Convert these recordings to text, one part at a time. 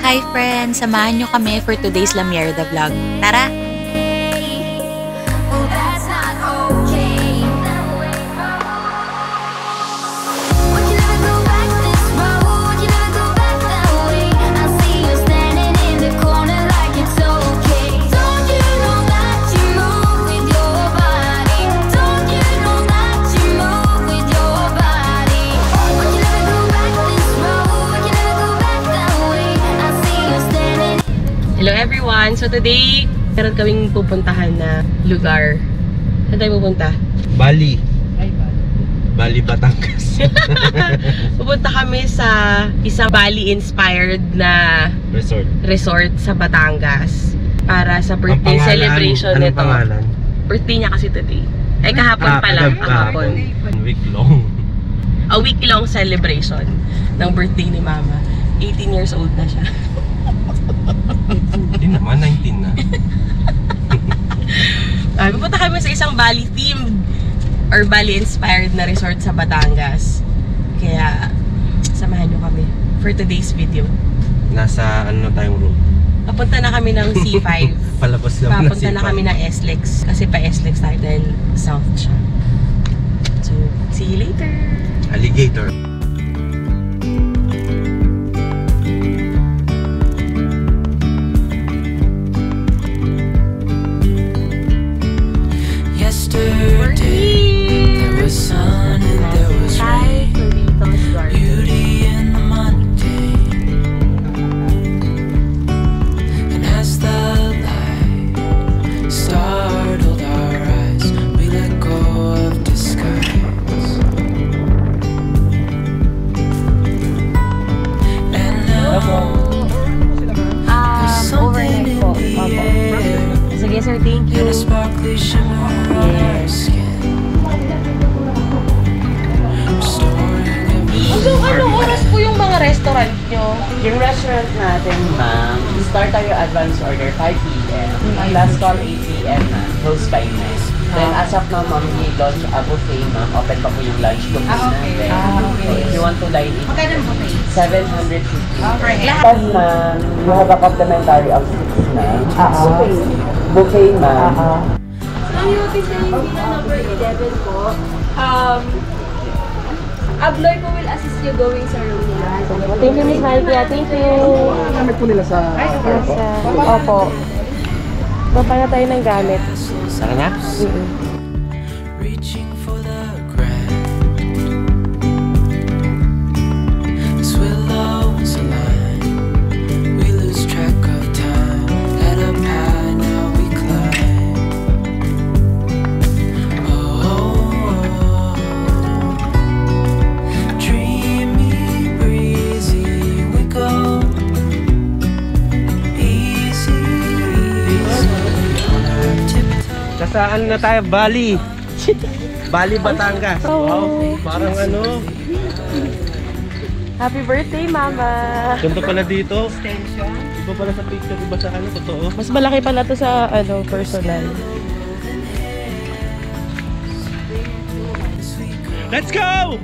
Hi friends! Samahan nyo kami for today's La Mierda vlog. Tara! Hello everyone! So today, meron kaming pupuntahan na lugar. Saan tayo pupunta? Bali. Ay, Bali, Batangas. Pupunta kami sa isang Bali-inspired na resort sa Batangas para sa birthday celebration nito. Pangalan? Birthday niya kasi today. Ay, kahapon pa lang. Kahapon. A week-long celebration ng birthday ni Mama. 18 years old na siya. Hindi naman, 19 na. Pupunta kami sa isang Bali-themed or Bali-inspired na resort sa Batangas. Kaya, samahan nyo kami for today's video. Nasa ano na tayong road? Papunta na kami ng C5. Palabas lang na C5. Papunta na kami ng SLEX. Kasi pa SLEX tayo dahil south siya. So, see you later! Alligator. Sige sir, thank you. Yes. Anong oras po yung mga restaurant nyo? Yung restaurant natin, ma'am, start tayo advance order 5 p.m. Last call 8 p.m. Close by 9. Then as of now, ma'am, we launch a buffet, ma'am. Open pa po yung lunch buffet natin. So if you want to dine in, magkano ang buffet? 750. Alright. Then, ma'am, you have a complimentary of 6 na. Buffet, ma'am. Ang yung Filipino number 11 po, Abloy po will assist you going sa room nila. Thank you, Miss Martia. Thank you. Gamit po nila sa... Opo. Baba na tayo ng gamit. Tara na? Reaching for the grand. As we're lost aligned, we lose track of time. Head up high, now we climb. Dreamy, breezy, we go. Easy, on our tiptoes. Nasaan na tayo? Bali. Bali, Batangas. Wow, parang ano. Happy birthday, Mama! Ganda pala dito. Iba pala sa picture, iba sa ano, totoo. Mas malaki pala to sa personal. Let's go!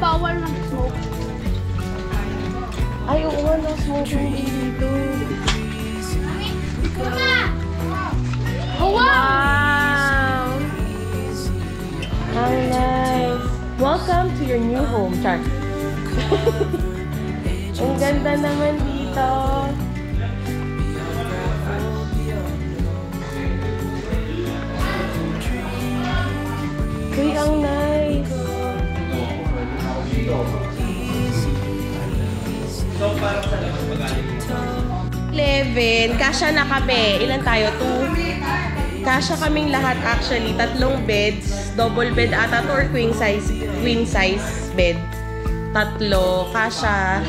Bawal mag-smoke. Ay, oo nga, no smoking dito. Wow! How nice! Welcome to your new home, Char. Ang ganda naman dito. Uy, ang nice! So, parang sa labas magaling mo. 11. Kasya na kami. Ilan tayo? 2. Kasya kaming lahat actually. 3 beds. Double bed ata to or queen size bed. 3. Kasya.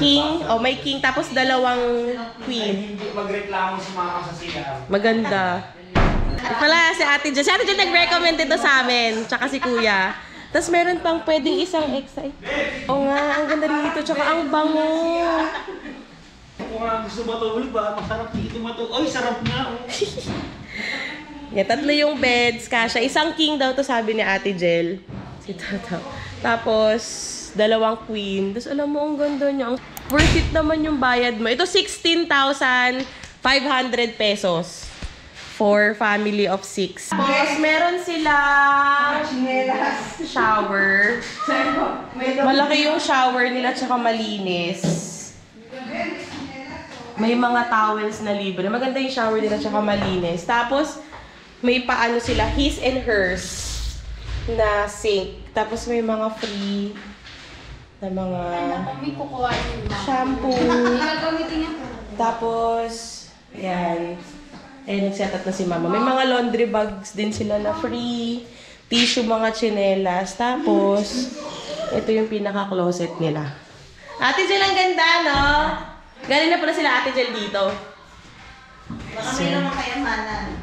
King. Oh, may king. Tapos 2 queen. Hindi magreklamo si mama sa sila. Maganda. Pala si Ate Jo. Si Ate Jo nag-recommend ito sa amin. Tsaka si Kuya. Tapos meron pang pwedeng isang extra. Oo nga, ang ganda dito. Tsaka ang bango. Kung nga gusto matulog ba, masarap dito matulog. Oy, sarap nga. Yan, 3 yung beds, kasha. Isang king daw to sabi ni Ate Jel. Si Tata. Tapos, 2 queen. Tapos alam mo, ang ganda niya. Worth it naman yung bayad mo. Ito, 16,500 pesos. For family of 6. Tapos, meron silang shower. Malaki yung shower nila, tsaka malinis. May mga towels na libre. Maganda yung shower nila, tsaka malinis. Tapos, may paano sila, his and hers na sink. Tapos, may mga free na mga May kukuhain na. shampoo. Gagamitin niya po. Tapos, yan. Eh, nag-set up na si mama. May mga laundry bags din sila na free. Tissue, mga tsinelas. Tapos, ito yung pinaka-closet nila. Ate Jel, ang ganda, no? Galing na pala sila Ate Jel dito. Baka may naman kayamanan.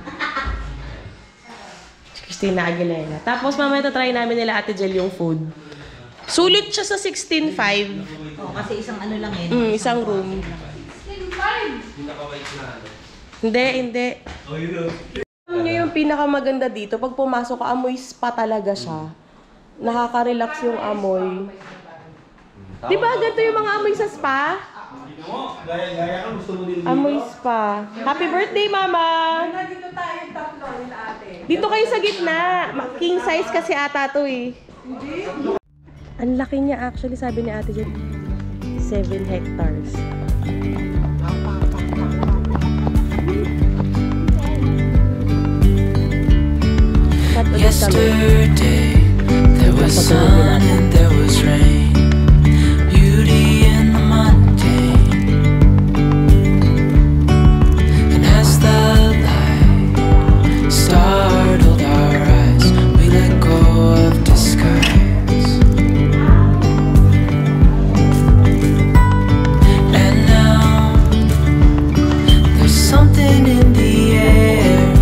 Christina Aguilera. Tapos, mamaya try namin nila Ate Jel yung food. Sulit siya sa 16.5. Oo, kasi isang ano lang eh. Isang room. Hindi. Alam niyo yung pinakamaganda dito, pag pumasok ka, amoy spa talaga siya. Nakaka-relax yung amoy. Di ba ganito yung mga amoy sa spa? Amoy spa. Happy birthday, Mama! Dito tayo tatlo nila ate. Dito kayo sa gitna. King size kasi ata to eh. Ang laki niya actually, sabi ni Ate Jen. 7 hectares. Yesterday, there was sun and there was rain, beauty in the mundane. And as the light startled our eyes, we let go of disguise. And now there's something in the air,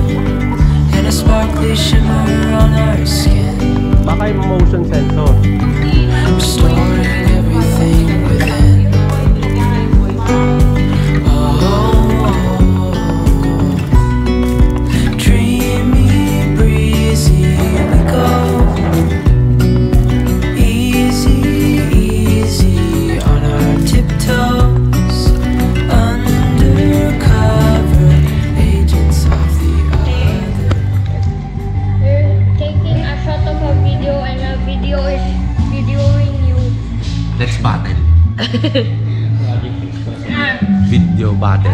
and a sparkly shimmer on our skin, Baka yung motion sensor. restoring everything within. Oh, dreamy, breezy we go, easy, easy on our tiptoes, undercover agents of the other. We're taking a shot of a video and a video is videoing you. Let's battle. Video battle.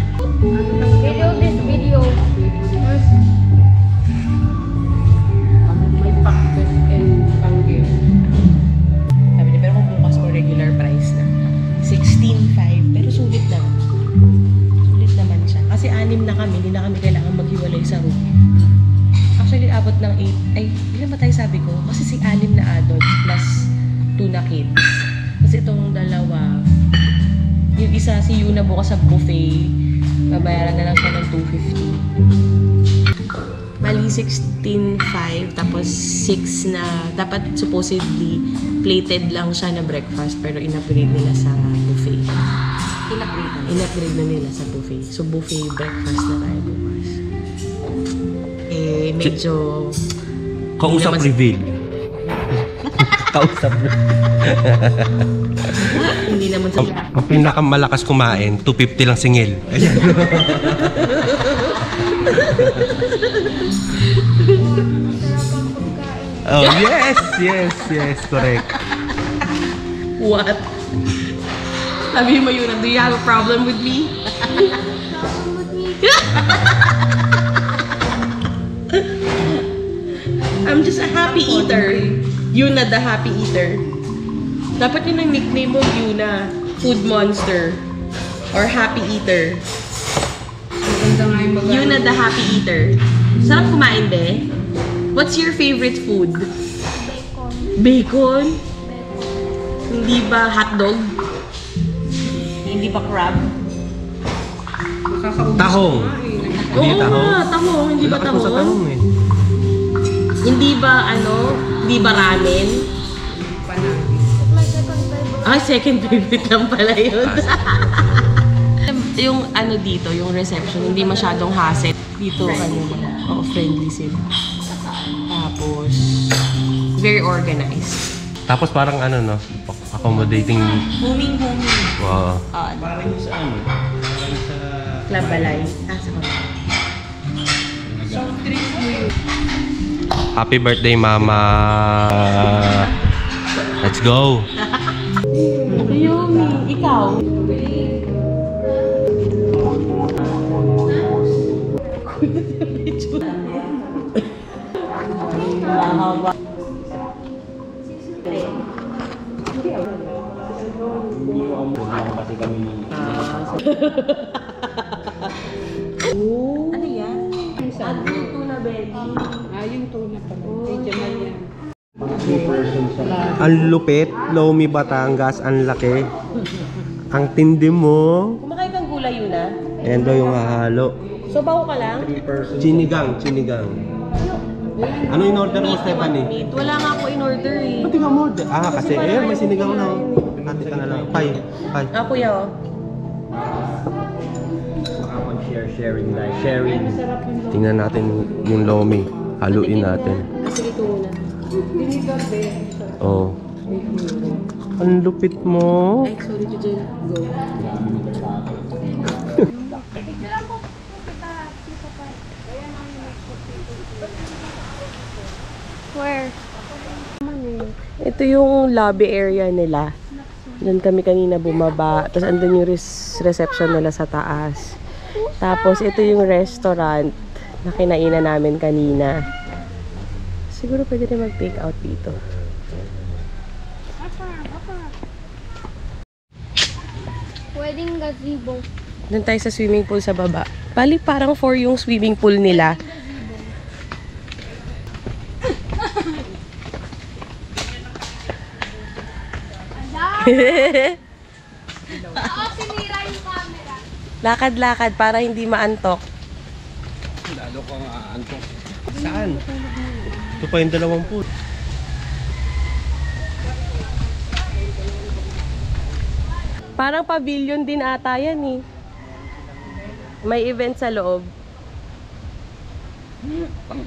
Video this video. Sabi niya, pero kung bukas mo regular price na. 16.5, pero sulit naman. Sulit naman siya. Kasi 6 na kami, hindi na kami kailangan maghiwalay sa room. Actually, abot ng 8. Ay, ilan ba tayo sabi ko? Kasi si 6 na adults plus 2 na kids. Kasi itong dalawa, yung isa si Yuna bukas sa buffet, babayaran na lang siya ng 250. Mali 16.5, tapos 6 na, dapat supposedly plated lang siya na breakfast, pero in-upgrade nila sa buffet. In-upgrade na nila sa buffet. So buffet breakfast na tayo bukas. Eh, medyo... Kausap reveal. Kausap Hindi naman sa... Ang pinakamalakas kumain, 250 lang singil. Ayan. Oh, yes, correct. What? Sabi mo yun, do you have a problem with me? I'm just a happy eater. Yuna the happy eater. Dapat yun ang nickname mo, Yuna. Food monster. Or happy eater. Yuna the happy eater. Sarap kumain, be? What's your favorite food? Bacon? Hindi ba hotdog? Hindi ba crab? Tahong. Hindi Oo tahong. nga, tahong. Hindi ba Lakas mo sa tahong? tahong eh. Hindi ba ano? Di ba ramen? My second favorite. Ah, second favorite lang pala yun. Yung ano dito, yung reception, hindi masyadong hassle. Dito, friendly sila. Tapos, very organized. Tapos parang ano, no? Accommodating. Booming. Wow. Parang yung sa ano? Parang sa... Club Balay. Sa Balay. Happy birthday, Mama! Let's go! Yumi, ikaw? Kasi kami... Ano yan? Yung tuna belly. Yung tuna pa. Kay Jamal yan. Ang lupit, Lomi Batangas, ang laki. Ang tindi mo. Kumakain kang gulay yun ah. Ayan daw yung hahalo. So, bawo ka lang? Chinigang. Ano in order mo, Stephanie? Meat. Wala nga ako in order eh. Pati nga mo. Kasi may sinigang na. Hati ka na lang. Pay. Ah, kuya oh. Sharing. Tingnan natin yung Lomi. Haluin natin. Sige, ito muna. Oh. Ang lupit mo. Ay, sorry to Jen. Go. Where? Ito yung lobby area nila. Doon kami kanina bumaba. Tapos andun yung reception nila sa taas. Tapos ito yung restaurant na kinainan namin kanina. Siguro pwede rin mag-take out dito. Wedding gazebo. Doon tayo sa swimming pool sa baba. Bali parang 4 yung swimming pool nila. Sinira yung camera. Lakad-lakad para hindi maantok. Lalo kang aantok. Saan? Ito pa yung 20. Parang pavilion din ata yan eh. May event sa loob.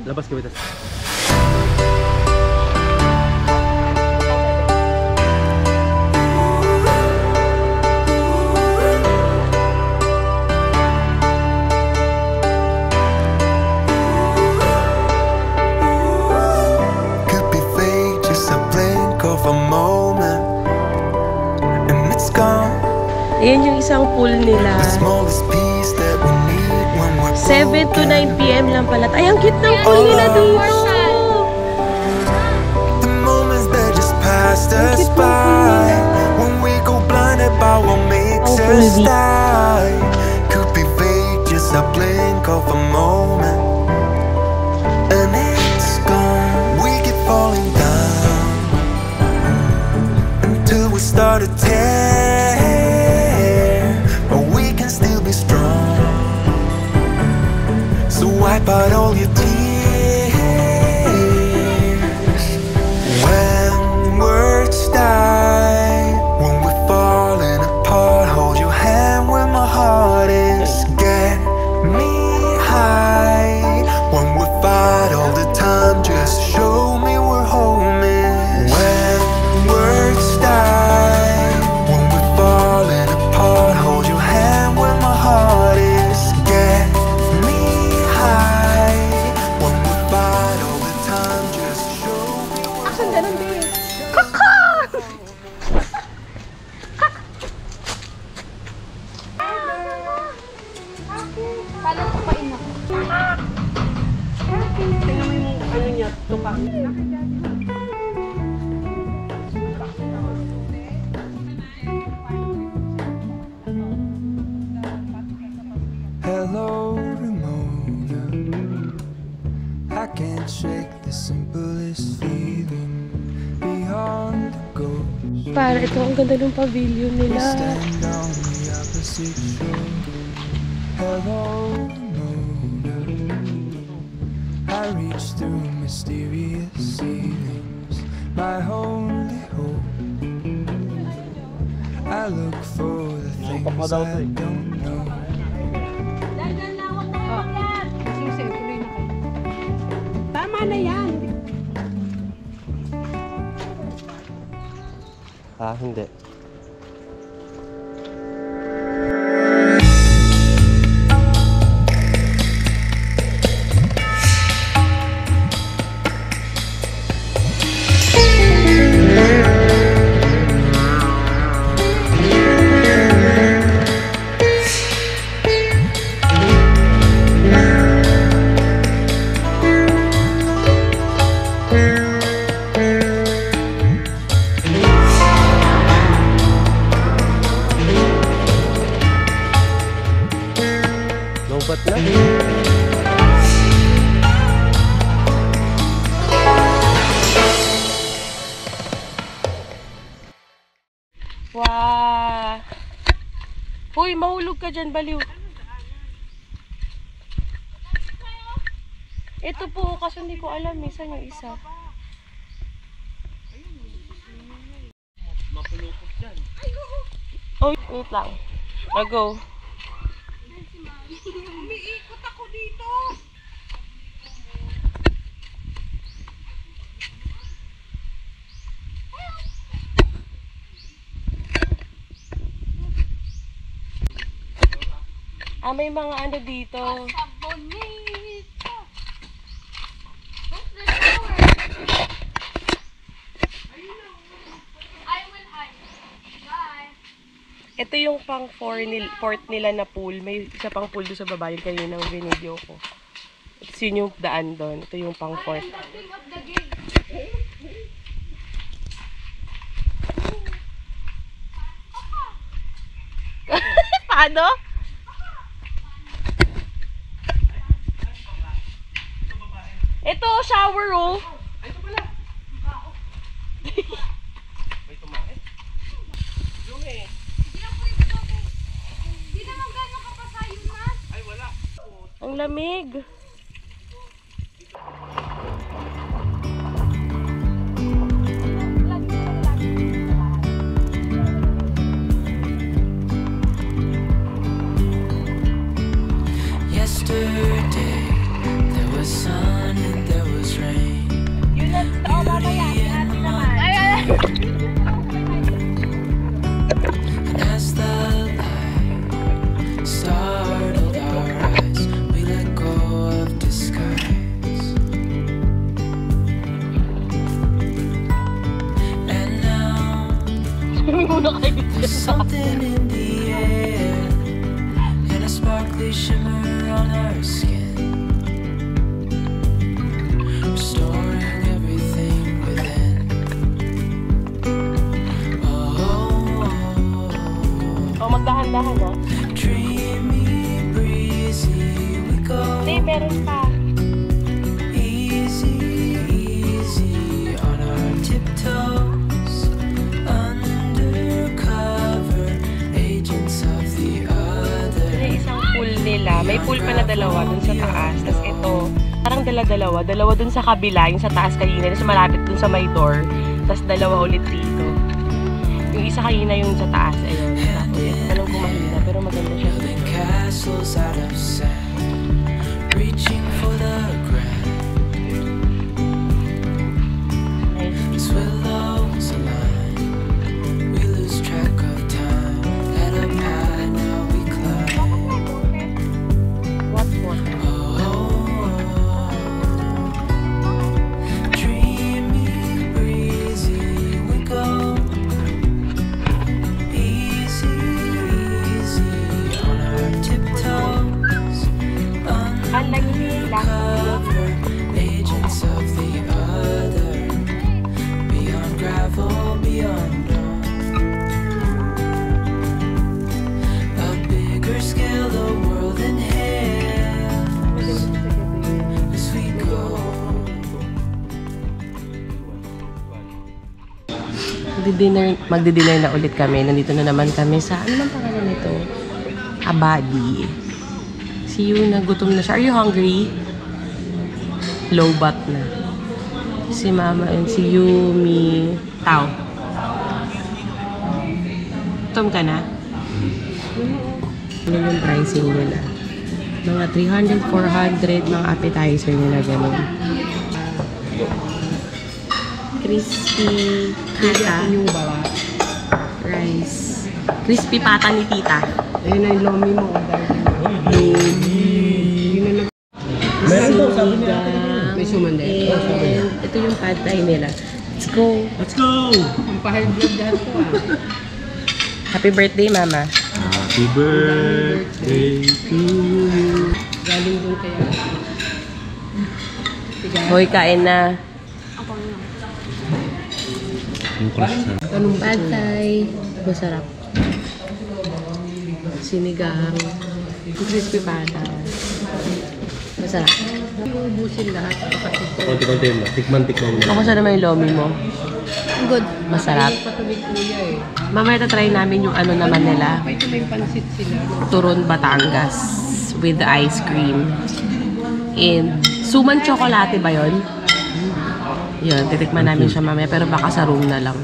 Labas kami. Could be fake, just a blink of a moment, and it's gone. Ayan yung isang pool nila. The smallest piece that we need when we're 7 to 9 p.m. lang pala. Ay, ang cute ng pool nila dito. the moments that just passed us by. When we go blinded by what makes Oh, us pretty. die. Could be fake, just a blink of a moment, and it's gone. We keep falling down until we start to tear, but we can still be strong. So wipe out all your tears when words die. When we're falling apart, hold your hand when my heart is. Get me high when we fight all the time. Just show me we're home. When words die, when we're falling apart, hold your hand when my heart is. Get me high when we fight all the time. Just show me we're home. Paano ko pa ina? Tingnan mo yung ano niya, tukang. Hello, Ramona. I can't shake the simplest feeling beyond the ghost. Para ito, ang ganda ng pavilion We nila. stand on the opposite shore. Hello, Ramona. I I reach through mysterious ceilings, my only hope. I look for the things I don't know. Susi, tuloy na kayo. Tama na yan. Hindi. Lobat na. Wow! Uy, mahulog ka dyan, baliw. Ito po, kasi hindi ko alam. Saan yung isa? Mapulupot dyan. Oh, wait lang. Go. Umiikot ako dito. May mga ano dito. Ito yung pang fourth nila na pool. May isa pang pool doon sa baba. Yung kanina ng video ko. Ito yun yung daan doon. Ito yung pang fourth. Paano? Ito, shower oh. Ay, ito pala. May tumakit. Yung eh. Hindi naman gano'n kapasayo na. Ay, wala. Ang lamig. Yesterday there was sun and there was rain. And as the light startled our eyes, we let go of disguise. And now there's something in the air and a sparkly shimmer on our skin, restoring everything within. Oh, magdahan-dahan ah. Dreamy, breezy, we go. Hindi, meron pa. Easy, easy on our tiptoes, undercover agents of the other. Yung isang pool nila, may pool pa na dalawa dun sa taas. Tapos ito, parang dalawa dun sa kabila, yung sa taas kanina, yung sa malapit dun sa may door. Tapos dalawa ulit dito. Yung isa kanina yung sa taas, ayun. Alam ko mahina, pero maganda siya. Building castles out of sand, reaching for the grand. As willows align, we lose track of time. Head up high, now we climb. What more? Dreamy, breezy, we go. Easy, easy on our tiptoes, undercover agents of the other, beyond gravel, beyond dawn. A bigger scale, the world inhales as we go. Magdi-dinner na ulit kami. Nandito na naman kami sa, ano man pangalan nito? Abadi. See you, nagutom na siya. Are you hungry? Low-bat na. Si Mama and si Yumi. Tao. Tom ka na? Ano yung pricing nila? Mga 300, 400, mga appetizer nila, gano'n. Crispy pata. Yung bala. Rice. Crispy pata ni tita. Ayun na yung lomi mo. Meron daw, sabi nila. May sumanday. And ito yung pad thai nila. Let's go! Let's go! Ang pahal vlog dahil ko Happy birthday, Mama. Happy birthday to you. Galing doon kaya. Hoy, kain na. Yung croissant. Pad thai. Masarap. Sinigang. Crispy pata. Masarap. Ubusin lahat. Konti-konti mo. Tikman-tikman mo. Ako sa naman yung lomi mo. Good. Masarap. Patuloy kuya eh. Mamaya tatry namin yung ano naman nila. May pansit sila. Turon Batangas with ice cream. And suman chocolate ba yun? Yun, titikman namin siya mamaya pero baka sa room na lang.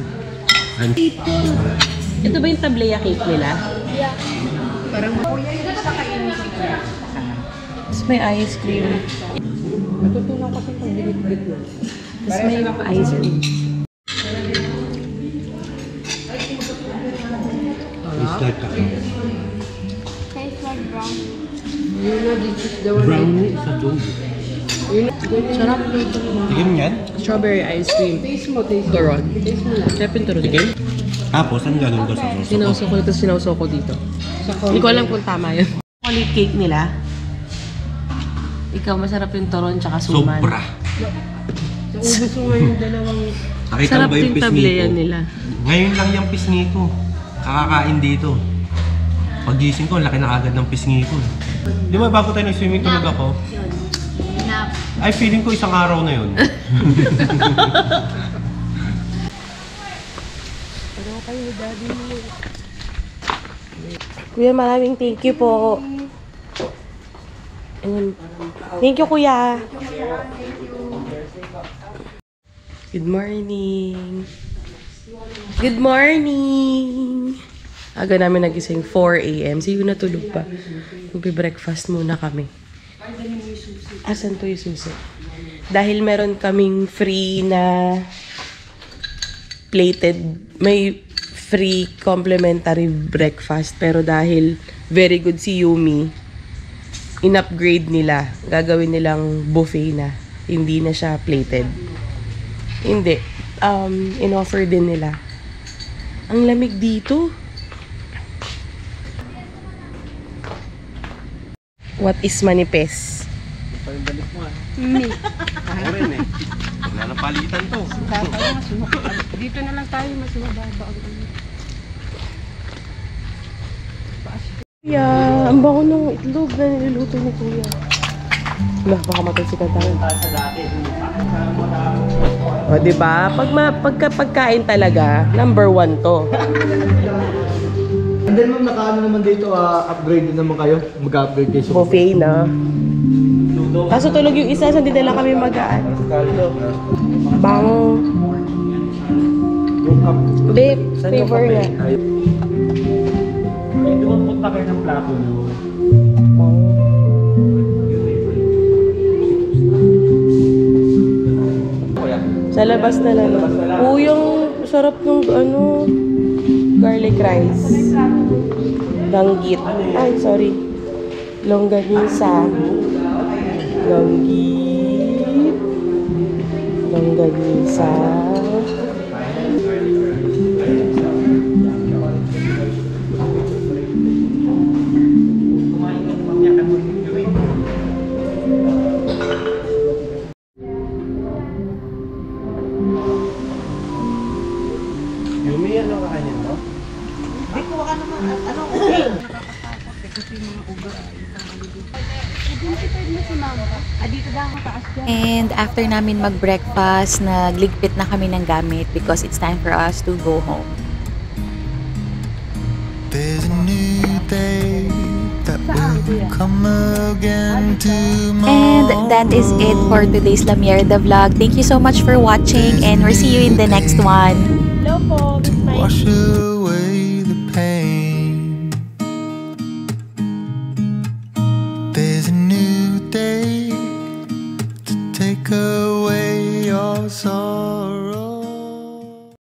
Ito ba yung tableya cake nila? Yeah. Parang Tapos may ice cream. matutunan kasi pag binit-bit na. Tapos may ice cream. It's like Tastes like brownie. Yun na, this is the one. brownie sa dough. Sarap. Tigim yan? Strawberry ice cream. Taste mo, taste mo. Turon. Taste mo na. Sarap yung turon. Tigim? Tapos, ang gano'n daw sa sauce? Sinauso ko dito, sinauso ko dito. Hindi ko alam kung tama yun. Chocolate cake nila. Ikaw, masarap yung turon tsaka suman. Sobra. Naubos mo nga yung dalawang... Nakita Sarap mo ba yung yung pisngi tableya ko? nila. Ngayon lang yung pisngi ko. Kakakain dito. Pagising ko, laki na agad ng pisngi ko. Di ba bago tayo nag-swimming tulog ako? Ay, feeling ko isang araw na yun. Kuya, maraming thank you po. Ayun. Thank you, Kuya. Good morning. Good morning. Aga namin nagising 4 a.m. Sige, natulog pa. Magbe-breakfast muna kami. Asan po yung susi? Dahil meron kaming free na plated, may free complimentary breakfast. Pero dahil very good si Yumi, in-upgrade nila. Gagawin nilang buffet na. Hindi na siya plated. Hindi. In-offer din nila. Ang lamig dito. What is manipes? Wala na palitan to. Dito na lang tayo, mas mababa. Kuya, ang bango ng itlog na niluluto ni Kuya. Baka matagsikan tayo. O, diba? Pagkain talaga, number 1 to. And then ma'am, nakaano naman dito, upgrade din naman kayo. Mag-upgrade kayo sa Buffet na. Kaso tulog yung isa, so hindi na lang kami mag-aan. Bango. Babe, flavor nga. Doon punta kayo ng plato nyo. Sa labas na lang. Yung sarap ng garlic rice. Langgit. Ay, sorry. Longganisa. Langgit. Longganisa. Yumi, ano kakainin mo? And after namin mag-breakfast, nagligpit na kami ng gamit because it's time for us to go home. There's a new day that will come again tomorrow. And that is it for today's La Mierda vlog. Thank you so much for watching and we'll see you in the next one. Hello po, Miss Mike. Wash away the pain. There's a new day to take away your sorrow.